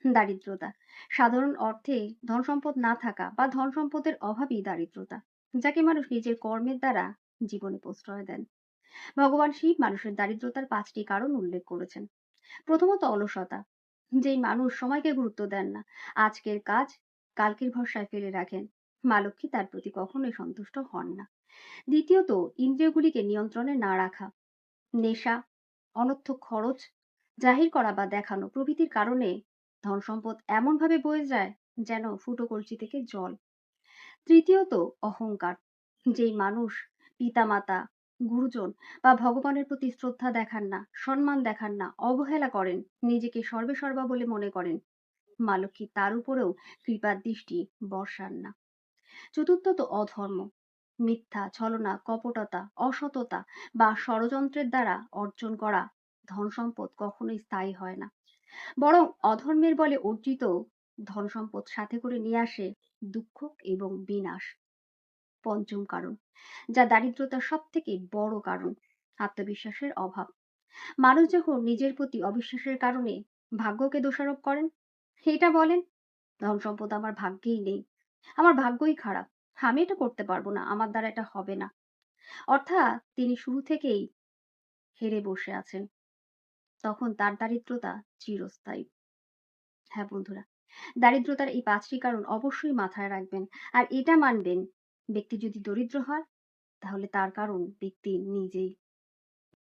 দারিদ্রতা সাধারণ অর্থে ধন সম্পদ না থাকা বা ধন সম্পদের অভাবই দারিদ্রতা, যাকে মানুষ নিজের কর্মের দ্বারা জীবনে প্রশ্রয় দেন। ভগবান শিব মানুষের দারিদ্রতার 5টি কারণ উল্লেখ করেছেন। প্রথমত অলসতা, যেই মানুষ সময়কে গুরুত্ব দেন না, আজকের কাজ কালকের ভরসায় ফেলে রাখেন, মা লক্ষ্মী তার প্রতি কখনোই সন্তুষ্ট হন না। দ্বিতীয়ত ইন্দ্রিয়গুলিকে নিয়ন্ত্রণে না রাখা, নেশা, অনর্থক খরচ, জাহির করা বা দেখানো প্রভৃতির কারণে ধন সম্পদ এমনভাবে বয়ে যায় যেন ফুটো কলসি থেকে জল। তৃতীয়ত অহংকার, যেই মানুষ পিতামাতা, গুরুজন বা ভগবানের প্রতি শ্রদ্ধা দেখান না, সম্মান দেখান না, অবহেলা করেন, নিজেকে সর্বেসর্বা বলে মনে করেন, মা লক্ষ্মী তার উপরেও কৃপার দৃষ্টি বর্ষান না। চতুর্থত অধর্ম, মিথ্যা, ছলনা, কপটতা, অসততা বা ষড়যন্ত্রের দ্বারা অর্জন করা ধন সম্পদ কখনোই স্থায়ী হয় না, বরং অধর্মের বলে অর্জিত ধন সম্পদ সাথে করে নিয়ে আসে দুঃখ এবং বিনাশ। পঞ্চম কারণ, যা দারিদ্রতার সব থেকে বড় কারণ, আত্মবিশ্বাসের অভাব। মানুষ যখন নিজের প্রতি অবিশ্বাসের কারণে ভাগ্যকে দোষারোপ করেন, এটা বলেন ধন সম্পদ আমার ভাগ্যেই নেই, আমার ভাগ্যই খারাপ, আমি এটা করতে পারবো না, আমার দ্বারা এটা হবে না, অর্থাৎ তিনি শুরু থেকেই হেরে বসে আছেন, তখন তার দারিদ্রতা চিরস্থায়ী। হ্যাঁ বন্ধুরা, দারিদ্রতার এই 5টি কারণ অবশ্যই মাথায় রাখবেন। আর এটা মানবেন, ব্যক্তি যদি দরিদ্র হয় তাহলে তার কারণ ব্যক্তি নিজেই।